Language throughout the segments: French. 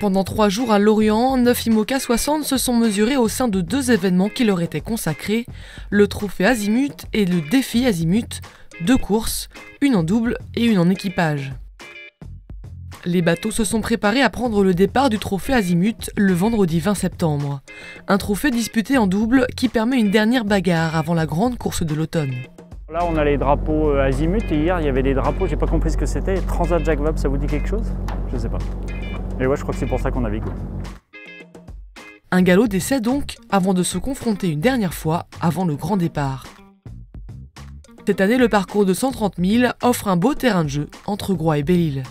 Pendant 3 jours à Lorient, 9 IMOCA 60 se sont mesurés au sein de 2 événements qui leur étaient consacrés, le trophée Azimut et le défi Azimut, 2 courses, une en double et une en équipage. Les bateaux se sont préparés à prendre le départ du trophée Azimut le vendredi 20 septembre. Un trophée disputé en double qui permet une dernière bagarre avant la grande course de l'automne. Là on a les drapeaux Azimut et hier il y avait des drapeaux, j'ai pas compris ce que c'était. Transat Jacques Vabre, ça vous dit quelque chose? Je sais pas. Mais ouais, je crois que c'est pour ça qu'on navigue. Un galop d'essai donc, avant de se confronter une dernière fois avant le grand départ. Cette année, le parcours de 130 000 offre un beau terrain de jeu entre Groix et Belle-Île.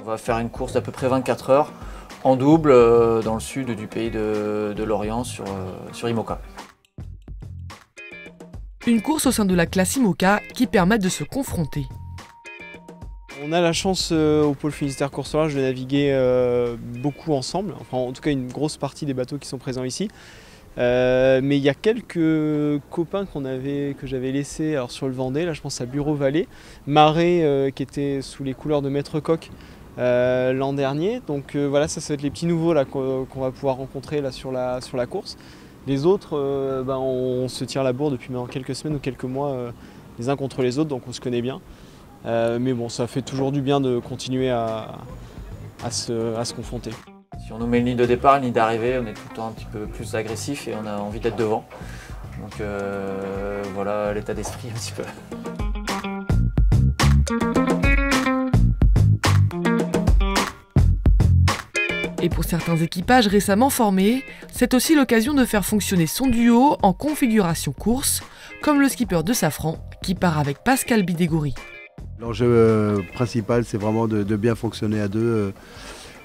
On va faire une course d'à peu près 24 heures en double dans le sud du pays de Lorient sur IMOCA. Une course au sein de la classe IMOCA qui permet de se confronter. On a la chance au pôle Finistère Course Large de naviguer beaucoup ensemble, enfin en tout cas une grosse partie des bateaux qui sont présents ici. Mais il y a quelques copains que j'avais laissés sur le Vendée, là je pense à Bureau Vallée, Marais qui était sous les couleurs de Maître Coq l'an dernier. Donc voilà, ça va être les petits nouveaux là qu'on va pouvoir rencontrer là sur la course. Les autres, on se tire la bourre depuis maintenant quelques semaines ou quelques mois les uns contre les autres, donc on se connaît bien. Mais bon, ça fait toujours du bien de continuer à se confronter. Si on nous met une ligne de départ, une ligne d'arrivée, on est tout le temps un petit peu plus agressif et on a envie d'être devant. Donc voilà l'état d'esprit un petit peu. Et pour certains équipages récemment formés, c'est aussi l'occasion de faire fonctionner son duo en configuration course, comme le skipper de Safran qui part avec Pascal Bidégouri. L'enjeu principal, c'est vraiment de bien fonctionner à deux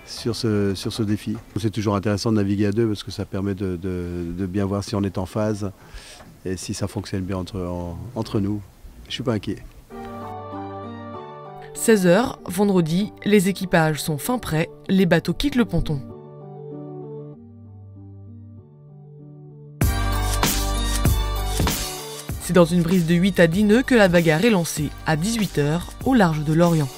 sur ce défi. C'est toujours intéressant de naviguer à deux parce que ça permet de bien voir si on est en phase et si ça fonctionne bien entre nous. Je ne suis pas inquiet. 16 h, vendredi, les équipages sont fin prêts, les bateaux quittent le ponton. C'est dans une brise de 8 à 10 nœuds que la bagarre est lancée à 18 h au large de Lorient.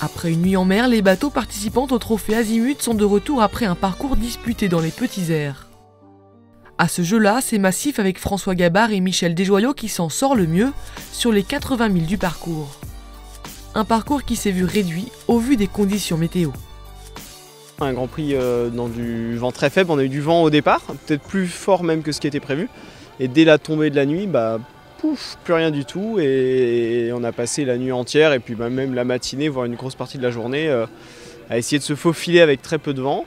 Après une nuit en mer, les bateaux participant au trophée Azimut sont de retour après un parcours disputé dans les petits airs. À ce jeu-là, c'est massif avec François Gabard et Michel Desjoyaux qui s'en sort le mieux sur les 80 000 du parcours. Un parcours qui s'est vu réduit au vu des conditions météo. Un Grand Prix dans du vent très faible, on a eu du vent au départ, peut-être plus fort même que ce qui était prévu. Et dès la tombée de la nuit, pouf, plus rien du tout et on a passé la nuit entière et puis même la matinée, voire une grosse partie de la journée à essayer de se faufiler avec très peu de vent.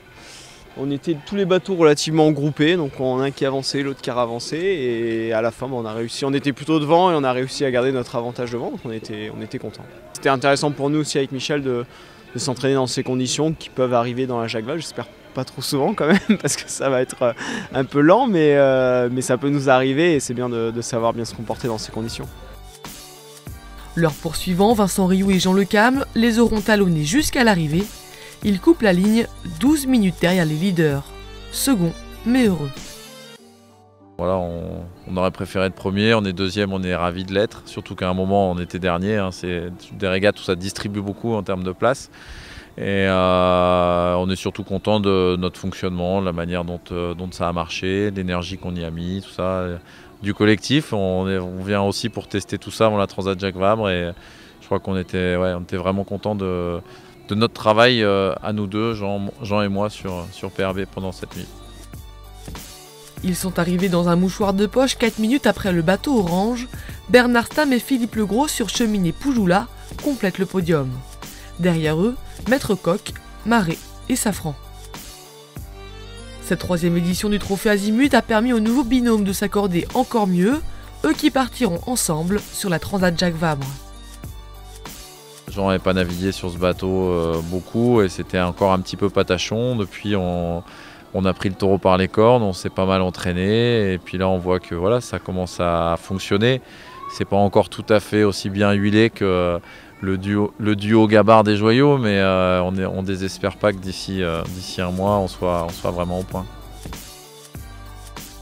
On était tous les bateaux relativement groupés, donc on a un qui avançait, l'autre qui avancé et à la fin on a réussi, on était plutôt devant et on a réussi à garder notre avantage devant, donc on était contents. C'était intéressant pour nous aussi avec Michel de s'entraîner dans ces conditions qui peuvent arriver dans la Jacques Vabre, j'espère pas trop souvent quand même parce que ça va être un peu lent mais ça peut nous arriver et c'est bien de savoir bien se comporter dans ces conditions. Leurs poursuivants, Vincent Rioux et Jean Lecam, les auront talonnés jusqu'à l'arrivée. Ils coupent la ligne 12 minutes derrière les leaders. Second, mais heureux. Voilà, on aurait préféré être premier, on est deuxième, on est ravis de l'être, surtout qu'à un moment on était dernier, c'est des régates où ça distribue beaucoup en termes de place. Et on est surtout content de notre fonctionnement, la manière dont ça a marché, l'énergie qu'on y a mis, tout ça. Du collectif, on vient aussi pour tester tout ça avant la Transat Jacques Vabre et je crois qu'on était vraiment content de notre travail à nous deux, Jean et moi, sur PRB pendant cette nuit. Ils sont arrivés dans un mouchoir de poche 4 minutes après le bateau orange. Bernard Stam et Philippe Legros sur cheminée Poujoula complètent le podium. Derrière eux, Maître Coq, Marais et Safran. Cette 3e édition du trophée Azimut a permis au nouveau binôme de s'accorder encore mieux, eux qui partiront ensemble sur la Transat Jacques Vabre. Jean n'avait pas navigué sur ce bateau beaucoup et c'était encore un petit peu patachon. Depuis, on On a pris le taureau par les cornes, on s'est pas mal entraîné et puis là on voit que voilà, ça commence à fonctionner. C'est pas encore tout à fait aussi bien huilé que le duo Gabard des Joyaux, mais on désespère pas que d'ici un mois on soit vraiment au point.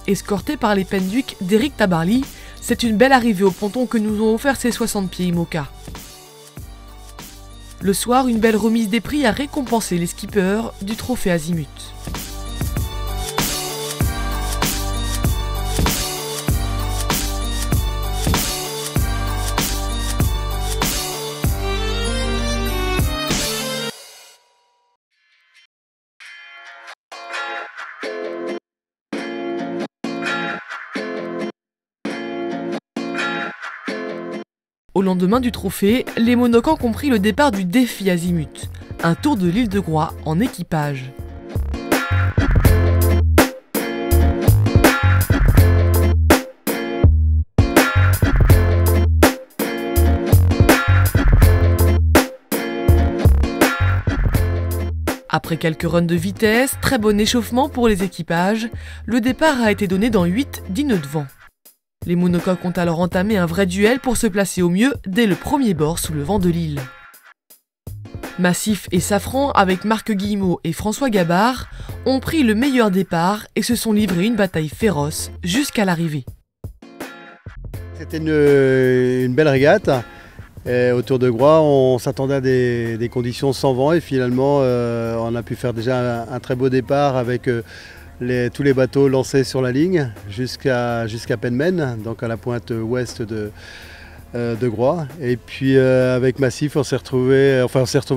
Escorté par les penduics d'Éric Tabarly, c'est une belle arrivée au ponton que nous ont offert ces 60 pieds IMOCA. Le soir, une belle remise des prix a récompensé les skippers du trophée Azimut. Au lendemain du trophée, les monocans ont pris le départ du défi Azimut, un tour de l'île de Groix en équipage. Après quelques runs de vitesse, très bon échauffement pour les équipages, le départ a été donné dans 8-10 nœuds de vent. Les monocoques ont alors entamé un vrai duel pour se placer au mieux dès le premier bord sous le vent de l'île. Massif et Safran, avec Marc Guillemot et François Gabard, ont pris le meilleur départ et se sont livrés une bataille féroce jusqu'à l'arrivée. C'était une belle régate. Et autour de Groix, on s'attendait à des conditions sans vent et finalement on a pu faire déjà un très beau départ avec tous les bateaux lancés sur la ligne jusqu'à Penmen, donc à la pointe ouest de Groix. Et puis avec Massif, on s'est retrouvé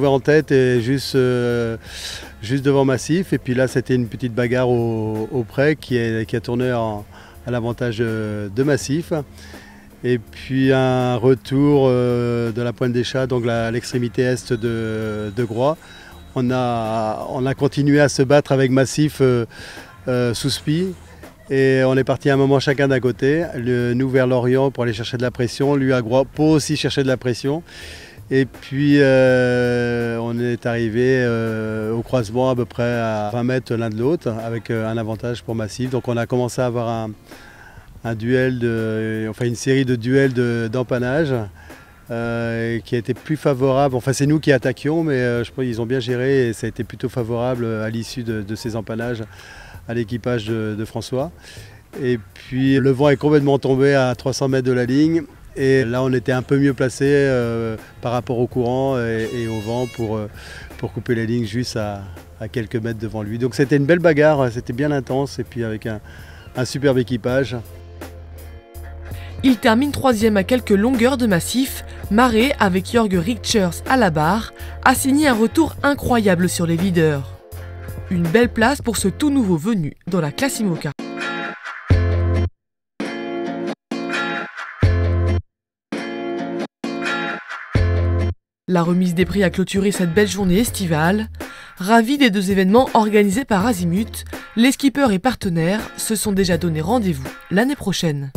en tête et juste devant Massif. Et puis là, c'était une petite bagarre au près qui a tourné à l'avantage de Massif. Et puis un retour de la pointe des Chats, donc à l'extrémité est de Groix. On a continué à se battre avec Massif sous spi et on est parti à un moment chacun d'un côté, nous vers l'Orient pour aller chercher de la pression, lui à Groix pour aussi chercher de la pression. Et puis on est arrivé au croisement à peu près à 20 mètres l'un de l'autre avec un avantage pour Massif. Donc on a commencé à avoir une série de duels d'empannage qui a été plus favorable. Enfin, c'est nous qui attaquions, mais je pense qu'ils ont bien géré et ça a été plutôt favorable à l'issue de ces empannages à l'équipage de François. Et puis le vent est complètement tombé à 300 mètres de la ligne et là on était un peu mieux placé par rapport au courant et au vent pour couper les lignes juste à quelques mètres devant lui. Donc c'était une belle bagarre, c'était bien intense et puis avec un superbe équipage. Il termine 3e à quelques longueurs de Massif. Marais, avec Jörg Richters à la barre, a signé un retour incroyable sur les leaders. Une belle place pour ce tout nouveau venu dans la classe IMOCA. La remise des prix a clôturé cette belle journée estivale. Ravis des 2 événements organisés par Azimut, les skippers et partenaires se sont déjà donné rendez-vous l'année prochaine.